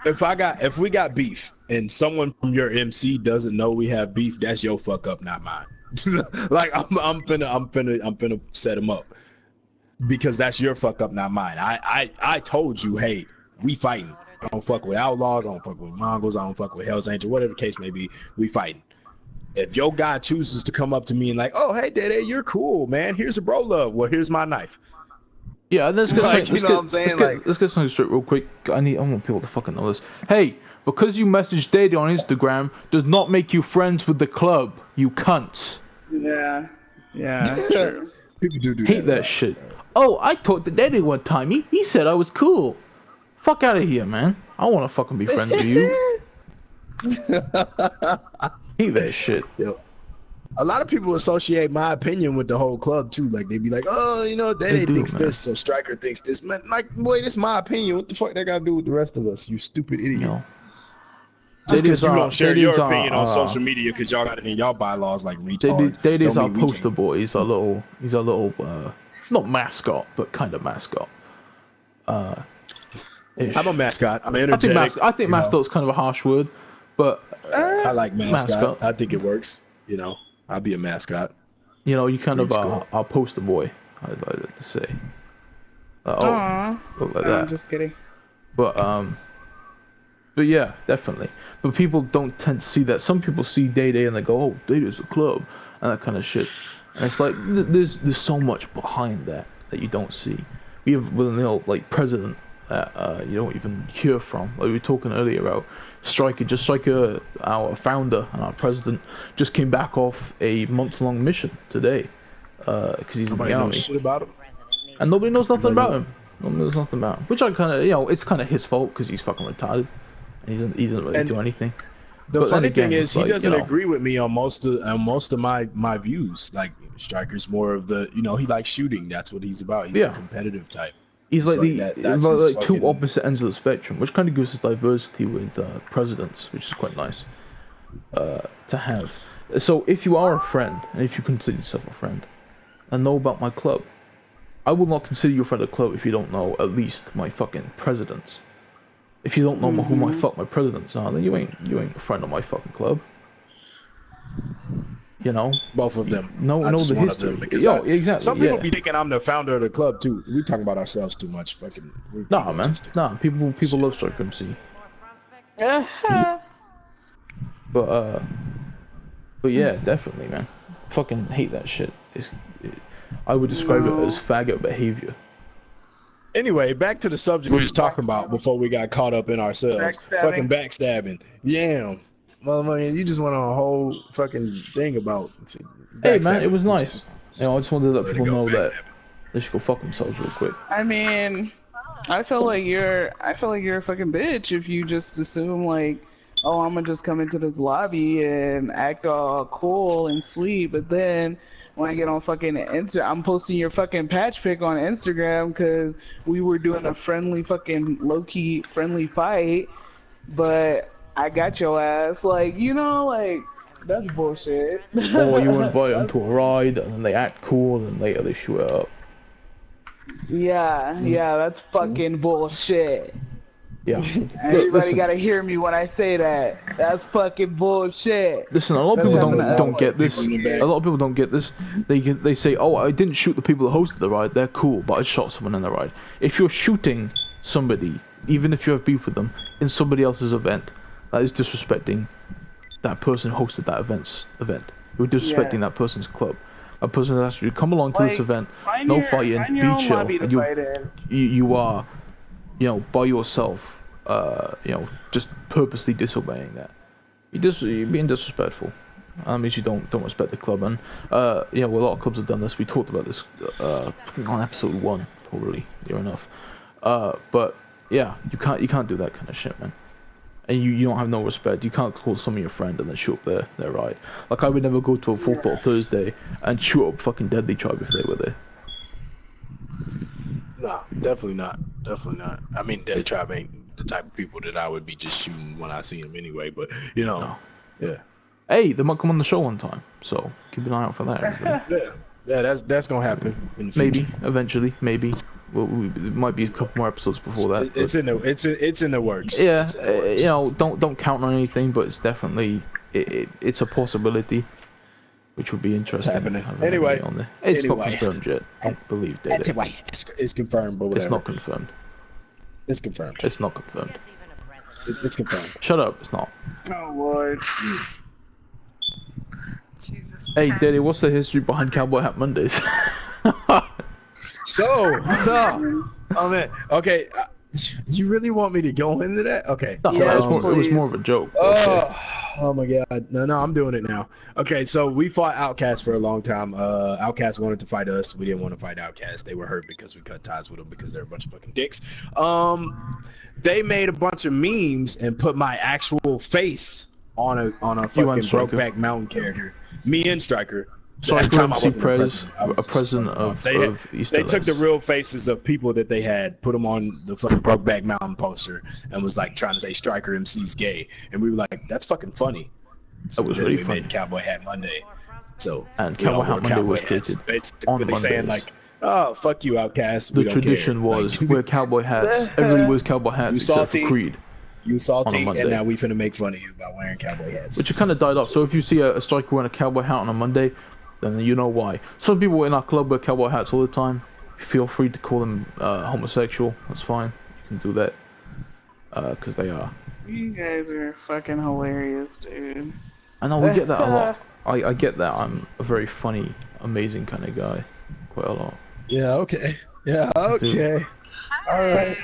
if we got beef, and someone from your MC doesn't know we have beef, that's your fuck up, not mine. Like, I'm finna set him up, because that's your fuck up, not mine. I told you, hey, we fighting. I don't fuck with outlaws. I don't fuck with Mongols. I don't fuck with Hell's Angel. Whatever the case may be, we fighting. If your guy chooses to come up to me and like, oh, hey, Dede, you're cool, man. Here's a bro love. Well, here's my knife. Yeah, let's get like, you know what I'm saying? Let's get something straight real quick. I want people to fucking know this. Hey, because you messaged Dede on Instagram does not make you friends with the club, you cunts. Yeah. True. People do hate that shit. Oh, I talked to Dede one time. He said I was cool. Fuck out of here, man. I want to fucking be friends with you. Hate that shit. Yep. A lot of people associate my opinion with the whole club too. Like, they be like, oh, Dede thinks this, so Striker thinks this. Man, like, boy, this is my opinion. What the fuck that got to do with the rest of us? You stupid idiot. No. Just because you don't share your opinion on social media because y'all got it in y'all bylaws like retards. Dede's our poster boy. He's a little, not mascot, but kind of mascot. I'm a mascot. I'm energetic. I think mascot's kind of a harsh word, but I like mascot. I think it works. I'll be a mascot. You kind of our poster boy, I'd like to say. Look like that. I'm just kidding. But yeah, definitely. But people don't tend to see that. Some people see Dede and they go, "Oh, Dede's a club," and that kind of shit. And it's like there's so much behind that you don't see. We have like president that you don't even hear from. Like we were talking earlier about Striker, our founder and our president, just came back off a month-long mission today because he's in the army. Shit about him. And nobody knows nothing about him. Nobody knows nothing about him. Which I kind of, it's kind of his fault because he's fucking retarded. And he doesn't really do anything. The funny thing is, he doesn't agree with me on most of my views. Like, Striker's more of the, he likes shooting. That's what he's about. He's the competitive type. He's like two opposite ends of the spectrum, which kind of gives us diversity with presidents, which is quite nice to have. So if you are a friend, and if you consider yourself a friend, and know about my club, I will not consider you a friend of the club if you don't know at least my fucking presidents. If you don't know who my presidents are, then you ain't a friend of my fucking club. Both of them. No, the history. Exactly. Some people be thinking I'm the founder of the club too. We talking about ourselves too much. Fucking. Nah, man. Nah, people love Striker MC. But yeah, definitely, man. Fucking hate that shit. I would describe it as faggot behavior. Anyway, back to the subject we was talking about before we got caught up in ourselves. Fucking backstabbing. Yeah. Motherfucker, you just went on a whole fucking thing about. Hey man, it was nice. I just wanted to let people know that they should go fuck themselves real quick. I mean, I feel like you're a fucking bitch if you just assume like, oh, I'm gonna just come into this lobby and act all cool and sweet, but then when I get on fucking I'm posting your fucking patch pic on Instagram because we were doing a friendly fucking low-key friendly fight, but I got your ass. Like, that's bullshit. Or you invite them to a ride and then they act cool and later they shoot it up. Yeah, that's fucking bullshit. Yeah. Everybody gotta hear me when I say that. That's fucking bullshit. Listen, a lot of people don't get this. A lot of people don't get this. They say, oh, I didn't shoot the people that hosted the ride. They're cool, but I shot someone in the ride. If you're shooting somebody, even if you have beef with them, in somebody else's event, that is disrespecting that person who hosted that event. You're disrespecting that person's club. a person that asks you come along to this event, no fighting, be chill, and you are, you know, by yourself, you know, just purposely disobeying that. You're being disrespectful. That means you don't respect the club, and yeah, well, a lot of clubs have done this. We talked about this on episode 1, probably near enough. But yeah, you can't do that kind of shit, man. And you don't have no respect. You can't call someone your friend and then shoot up their ride. Like I would never go to a Full Thought Thursday and shoot up fucking Deadly Tribe if they were there. No, definitely not. Definitely not. I mean, Deadly Tribe ain't the type of people that I would be just shooting when I see them anyway. But you know, no. Yeah. Hey, they might come on the show one time, so keep an eye out for that. Yeah, that's gonna happen in the future. Maybe eventually, maybe. Well, it might be a couple more episodes before that. It's in the works. Yeah, you know, don't count on anything, but it's definitely it's a possibility, which would be interesting. Happening. Anyway, it's not confirmed yet. Don't believe that. Anyway, it's confirmed, but whatever. It's not confirmed. It's confirmed. It's not confirmed. It's confirmed. Shut up. It's not. Oh Lord. Jesus. Hey, Daddy, what's the history behind Cowboy Hat Mondays? So, no. Oh man. Okay. You really want me to go into that? Okay. No, yeah, it was more of a joke. Oh my god. No, I'm doing it now. Okay, so we fought Outcast for a long time. Outcast wanted to fight us. We didn't want to fight Outcast. They were hurt because we cut ties with them because they're a bunch of fucking dicks. They made a bunch of memes and put my actual face on a fucking Brokeback Mountain character. Me and Striker. So I was a president of East They took the real faces of people that they had, put them on the fucking Brokeback Mountain poster, and was like trying to say Striker MC's gay, and we were like, that's fucking funny. So that was really funny. Made Cowboy Hat Monday. So and Cowboy Hat Monday was created on Mondays. Saying like, oh fuck you, Outcast. The tradition was wear cowboy hats. Everybody wears cowboy hats except for Creed. You salty, and now we finna make fun of you by wearing cowboy hats. Which kind of died off. So if you see a striker wearing a cowboy hat on a Monday, then you know why. Some people in our club wear cowboy hats all the time. Feel free to call them homosexual. That's fine. You can do that. Because they are. You guys are fucking hilarious, dude. I know, we get that a lot. I get that. I'm a very funny, amazing kind of guy. Quite a lot. Yeah, okay. Yeah, okay. Alright.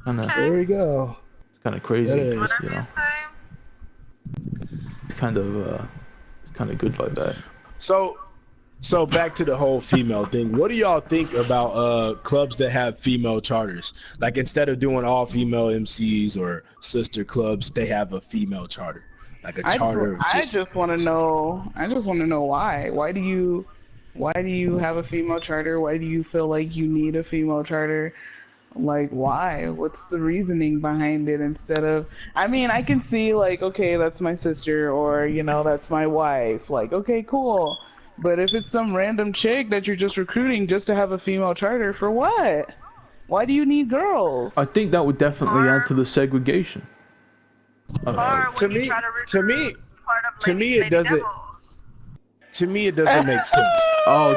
There we go. It's kind of crazy, you know. It's kind of good like that. So back to the whole female thing. What do y'all think about clubs that have female charters? Like instead of doing all female MCs or sister clubs, they have a female charter, like a charter. I just want to know why. Why do you have a female charter? Why do you feel like you need a female charter? Like, why? What's the reasoning behind it instead of... I mean, I can see, like, okay, that's my sister, or, you know, that's my wife. Like, okay, cool. But if it's some random chick that you're just recruiting just to have a female charter, for what? Why do you need girls? I think that would definitely add to the segregation. To me, it doesn't... To me, it doesn't make sense. Oh,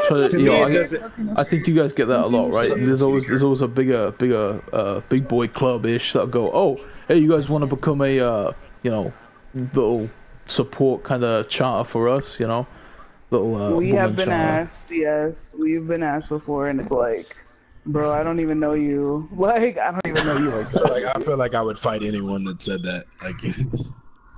I think you guys get that a lot, right? There's always a big boy club-ish that'll go, oh, hey, you guys want to become a, you know, little support kind of charter for us, you know? Little, we have been asked, yes, we've been asked before, and it's like, bro, I don't even know you. Like, I don't even know you like that. I feel like I would fight anyone that said that. Like.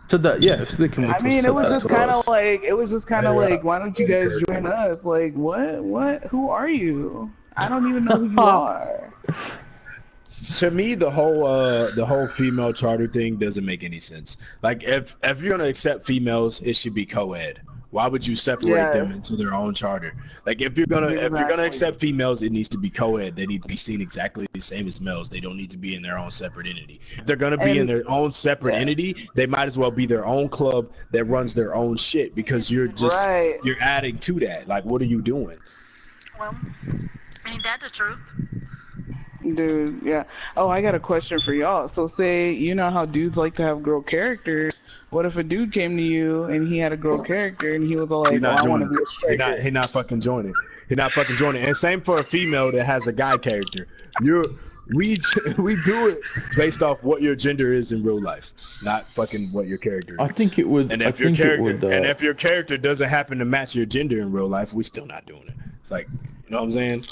So that, yeah, if they can. I mean, it was just kind of like, why don't you guys join us? Like, what? Who are you? I don't even know who you are. To me, the whole female charter thing doesn't make any sense. Like, if you're gonna accept females, it should be co-ed. Why would you separate them into their own charter? Like, if you're gonna accept females, it needs to be co-ed. They need to be seen exactly the same as males. They don't need to be in their own separate entity. If they're gonna be in their own separate entity, they might as well be their own club that runs their own shit, because you're just you're adding to that. Like, what are you doing? Well, ain't that the truth? Dude, yeah. Oh, I got a question for y'all. So say, you know how dudes like to have girl characters. What if a dude came to you and he had a girl character and he was all like, I want to be a striker? He not fucking joining. He not fucking joining. And same for a female that has a guy character. we do it based off what your gender is in real life, not fucking what your character is. I think it would. And if your character doesn't happen to match your gender in real life, we're still not doing it. It's like, you know what I'm saying?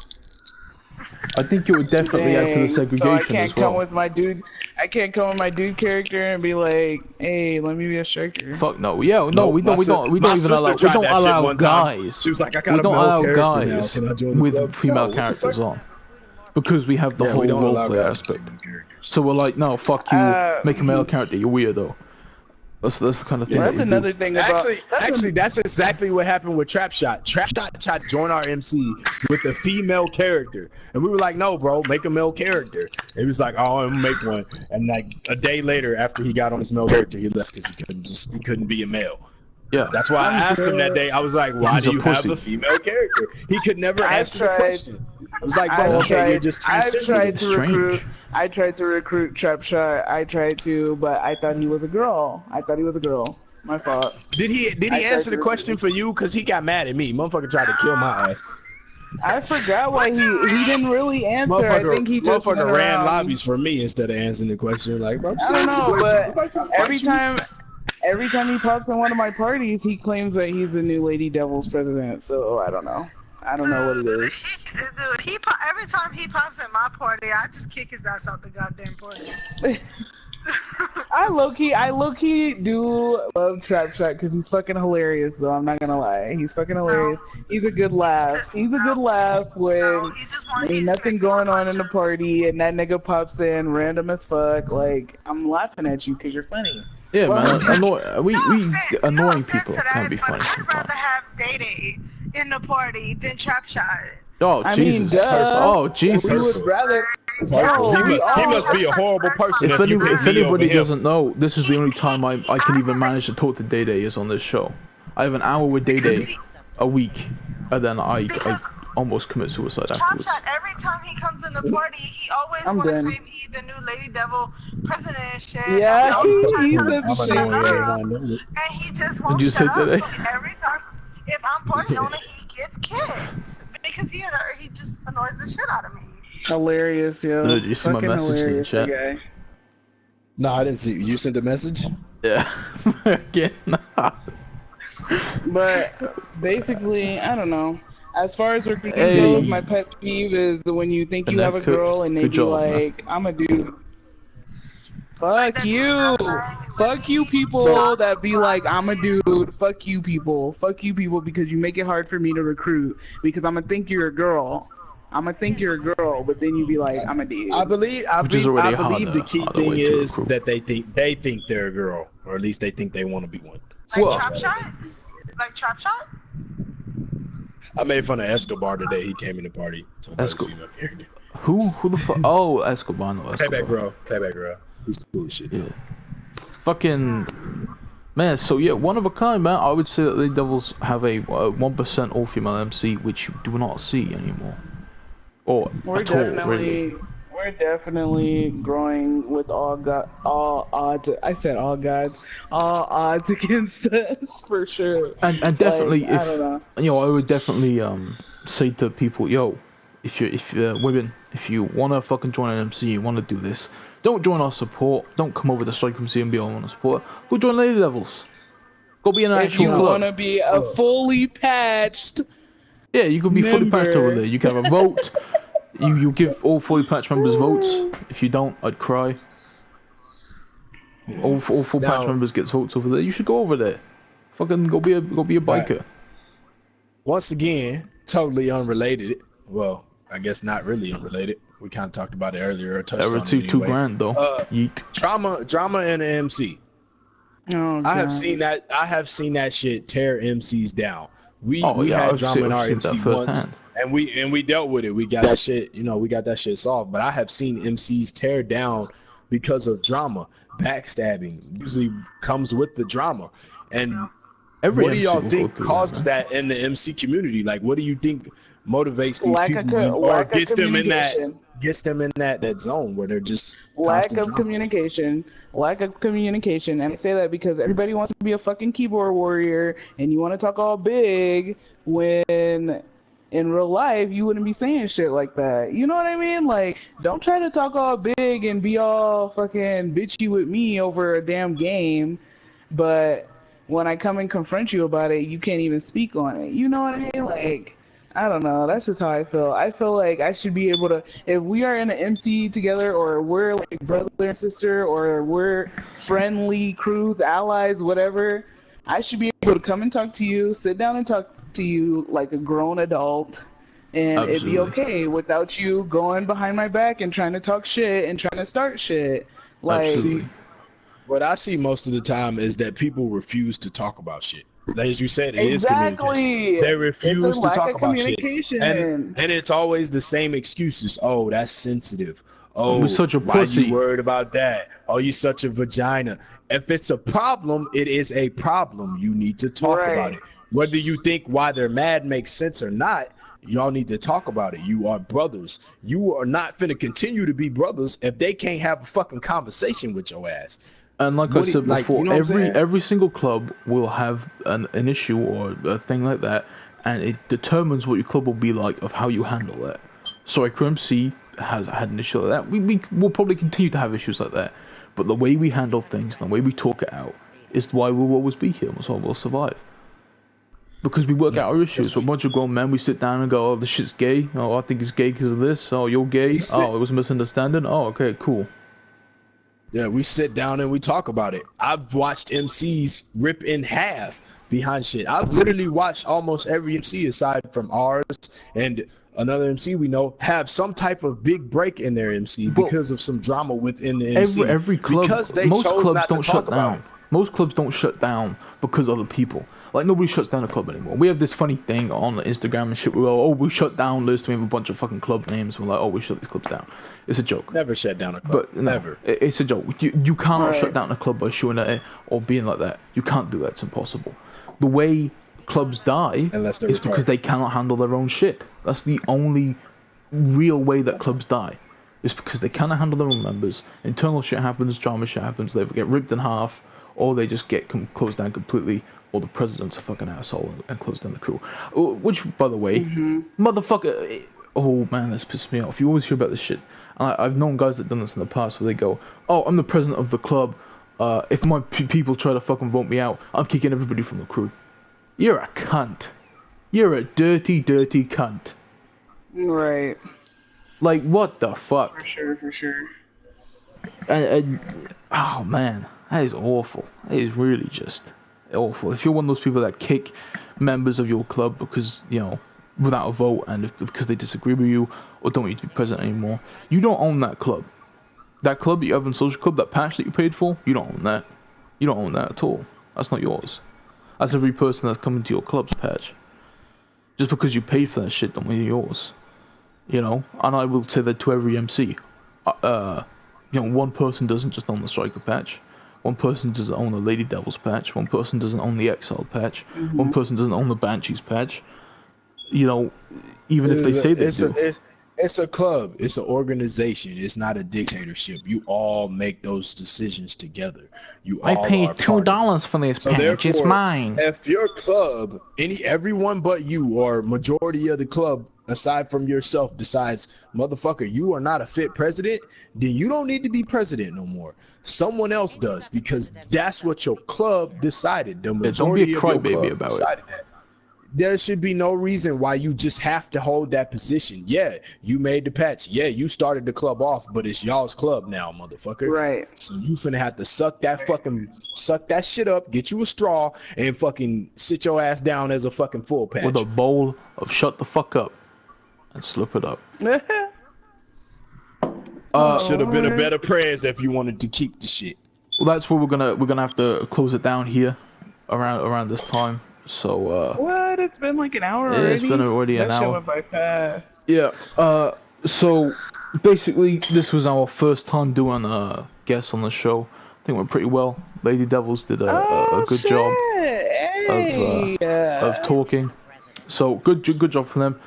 I think it would definitely add to the segregation as well. I can't come with my dude character and be like, "Hey, let me be a striker." Fuck no. Yeah, no, we don't allow guys. She was like, we don't allow guys with female characters on. Because we have the whole roleplay aspect. So we're like, no, fuck you, make a male character, you're weirdo. That's the kind of thing. That's another thing about. Actually, that's exactly what happened with Trap Shot. Trap Shot tried to join our MC with a female character, and we were like, "No, bro, make a male character." And he was like, "Oh, I'm gonna make one." And like a day later, after he got on his male character, he left because he couldn't be a male. Yeah, that's why I asked him that day. I was like, "Why do you have a female character?" He could never answer the question. I was like, "Bro, okay, you're just too I tried to recruit Trap Shot. But I thought he was a girl. My fault. Did he answer the question for you? Cause he got mad at me. Motherfucker tried to kill my ass. I forgot why he didn't really answer. I think he just ran lobbies for me instead of answering the question. Like, bro, I don't know, but every time he pops in one of my parties, he claims that he's the new Lady Devil's president. So I don't know. I don't know what it is. Every time he pops in my party, I just kick his ass out the goddamn party. I low key do love Trap Shot because he's fucking hilarious. Though I'm not gonna lie, he's fucking hilarious. He's a good laugh. He's a good laugh when ain't nothing going on in the party and that nigga pops in random as fuck. Like I'm laughing at you because you're funny. Yeah, man. We annoying people can be funny sometimes. I'd rather have Day in the party than Trap Shot. Oh, Jesus. Oh, Jesus. We would rather... he must be a horrible person. If anybody doesn't know, this is the only time I can even manage to talk to Day Day is on this show. I have an hour with Day Day a week, and then I almost commit suicide afterwards. Trap Shot, every time he comes in the party, he always wants to say he's the new Lady Devil president and shit. Yeah, he says the same way. And he just won't shut up. Every time, if I'm party owner, he gets kicked. Because he just annoys the shit out of me. Hilarious, yo. Did you see my message in the chat? Guy. No, I didn't see. You sent a message? Yeah. Again, nah. But basically, I don't know. As far as recruiting goes, my pet peeve is when you think you have a girl and they be like, I'm a dude. Fuck you! Fuck you people that be like, I'm a dude. Fuck you people. Fuck you people because you make it hard for me to recruit because I'm gonna think you're a girl. But then you be like, I'm a dude. I believe the key thing is that they think they're a girl, or at least they think they want to be one. Like Trap Shot? Like Trap Shot? I made fun of Escobar today. He came in the party. Escobar. Who the fuck? Oh, Escobar. No, Escobar. Payback bro. He's cool as shit. Yeah. Fucking man. So yeah, one of a kind, man. I would say that the Devils have a 1% all-female MC, which you do not see anymore. Or we're definitely growing with all odds. I said all gods, all odds against us for sure. And definitely, like, I don't know. I would definitely say to people, if you're women, if you wanna fucking join an MC, you wanna do this. Don't join our support. Don't come over to Strike MC and be on support. Go join Lady Devils. Go be an actual club. If you wanna be a fully patched, yeah, you can be fully patched over there. You can have a vote. You give all fully patched members votes. If you don't, I'd cry. All full patch members gets votes over there. You should go over there. Fucking go be a biker. Once again, totally unrelated. Well, I guess not really unrelated. We kind of talked about it earlier. Or touched on it anyway. $2,000 though. Yeet. Drama and MC. Oh, I have seen that shit tear MCs down. We had drama in our MC once, and we dealt with it. We got that shit, we got that shit solved. But I have seen MCs tear down because of drama. Backstabbing usually comes with the drama. And what do y'all think causes that in the MC community? Like, what do you think motivates these people or gets them in that zone where they're just lack of communication, and I say that because everybody wants to be a fucking keyboard warrior and you want to talk all big when in real life, you wouldn't be saying shit like that. You know what I mean? Like, don't try to talk all big and be all fucking bitchy with me over a damn game, but when I come and confront you about it, you can't even speak on it. You know what I mean? Like, I don't know. That's just how I feel. I feel like I should be able to, if we are in an MC together, or we're like brother and sister, or we're friendly crews, allies, whatever, I should be able to come and talk to you, sit down and talk to you like a grown adult, and Absolutely. it'd be okay without you going behind my back and trying to talk shit and trying to start shit. Like, Absolutely. What I see most of the time is that people refuse to talk about shit. As you said, it is communication. They refuse to talk about shit. And it's always the same excuses. Oh, that's sensitive. Oh, you're such a why pussy. you worried about that? Oh, you such a vagina. If it's a problem, it is a problem. You need to talk about it. Whether you think why they're mad makes sense or not, y'all need to talk about it. You are brothers. You are not finna continue to be brothers if they can't have a fucking conversation with your ass. And like I said before, you know every single club will have an issue or a thing like that, and it determines what your club will be like of how you handle that. So MC has had an issue like that. We will probably continue to have issues like that, but the way we handle things, the way we talk it out, is why we'll always be here. That's why we'll survive. Because we work out our issues. We're a bunch of grown men. We sit down and go, "Oh, this shit's gay. Oh, I think it's gay because of this. Oh, you're gay. Oh, it was a misunderstanding. Oh, okay, cool." Yeah, we sit down and we talk about it. I've watched MCs rip in half behind shit. I've literally watched almost every MC aside from ours and another MC we know have some type of big break in their MC because of some drama within the MC. Every club, because they most chose clubs not don't to talk shut about down. it. Most clubs don't shut down because of other people. Like, nobody shuts down a club anymore. We have this funny thing on Instagram and shit. We go, "Oh, we shut down list." We have a bunch of fucking club names. We're like, "Oh, we shut these clubs down." It's a joke. Never shut down a club. But no, never. It's a joke. You cannot shut down a club by showing it or being like that. You can't do that. It's impossible. The way clubs die is because they cannot handle their own shit. That's the only real way that clubs die. It's because they cannot handle their own members. Internal shit happens, drama shit happens. They get ripped in half, or they just get closed down completely, or the president's a fucking asshole and close down the crew. Which, by the way, motherfucker. Oh man, that's pissed me off. You always hear about this shit. And I've known guys that done this in the past where they go, "Oh, I'm the president of the club. If my people try to fucking vote me out, I'm kicking everybody from the crew." You're a cunt. You're a dirty, dirty cunt. Right. Like, what the fuck? For sure, for sure. And oh man, that is awful. That is really just awful. If you're one of those people that kick members of your club because, you know, without a vote and because they disagree with you or don't want you to be president anymore, you don't own that club. That club that you have in social club, that patch that you paid for, you don't own that. You don't own that at all. That's not yours. That's every person that's coming to your club's patch. Just because you paid for that shit don't mean yours. You know, and I will say that to every MC. You know, one person doesn't just own the Striker patch. One person doesn't own the Lady Devils patch. One person doesn't own the Exile patch. One person doesn't own the Banshees patch. You know, even if they say they do. It's a club. It's an organization. It's not a dictatorship. You all make those decisions together. I paid $2 for this patch. It's mine. If your club, everyone but you or majority of the club, aside from yourself, decides, motherfucker, you are not a fit president, then you don't need to be president no more. Someone else does, because that's what your club decided. The majority of your club decided that. There should be no reason why you just have to hold that position. Yeah, you made the patch. Yeah, you started the club off, but it's y'all's club now, motherfucker. Right. So you finna have to suck that shit up, get you a straw, and fucking sit your ass down as a fucking full patch. With a bowl of shut the fuck up and slip it up. Should have been a better prayers if you wanted to keep the shit. Well, that's where we're gonna have to close it down here around this time. So what? It's been like an hour already. It's been already an hour. That shit went by fast. Yeah. So basically, this was our first time doing guests on the show. I think it went pretty well. Lady Devils did a good job of talking. So good job for them.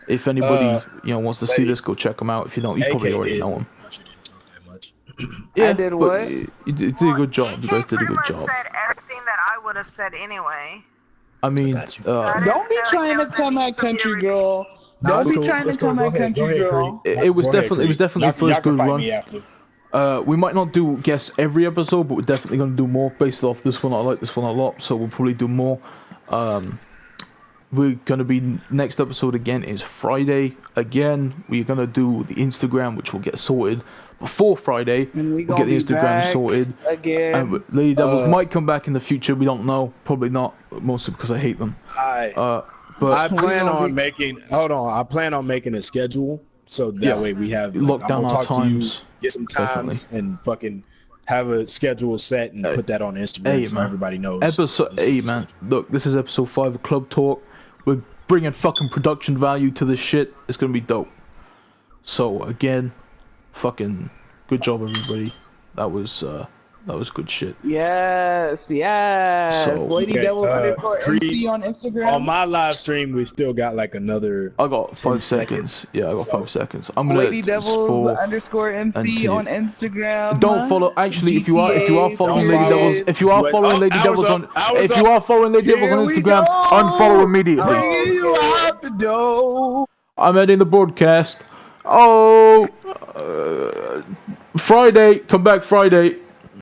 If anybody wants to see this, go check them out. If you don't, you probably already know them. Yeah, I did what? You did a good job. You guys did a good job. Said everything that I would have said anyway. I mean, got you. Don't be trying to come at country girl. Don't be trying to come at country girl. it was definitely the first good run. Me after. We might not do guests every episode, but we're definitely gonna do more based off this one. I like this one a lot, so we'll probably do more. We're gonna be next episode again is Friday. Again, we're gonna do the Instagram, which will get sorted before Friday. And we'll get the Instagram sorted again. And Lady Devils might come back in the future. We don't know. Probably not. Mostly because I hate them. But I plan on making. Hold on. I plan on making a schedule so that way we have lock down our times. Get some times and fucking have a schedule set and put that on Instagram so everybody knows. Episode 8, man. Look, this is episode 5 of Club Talk. We're bringing fucking production value to this shit. It's gonna be dope. So again, fucking good job, everybody. That was good shit. Yes. So, Lady Devil _MC on Instagram. On my live stream, we still got like another. I got 5 seconds. Yeah, I got 5 seconds. I'm gonna Lady Devil _MC on Instagram. Don't follow. Actually, if you are following Lady Devils, if you are following Lady Devils on Instagram, unfollow immediately. You out the door. I'm ending the broadcast. Oh, Friday. Come back Friday.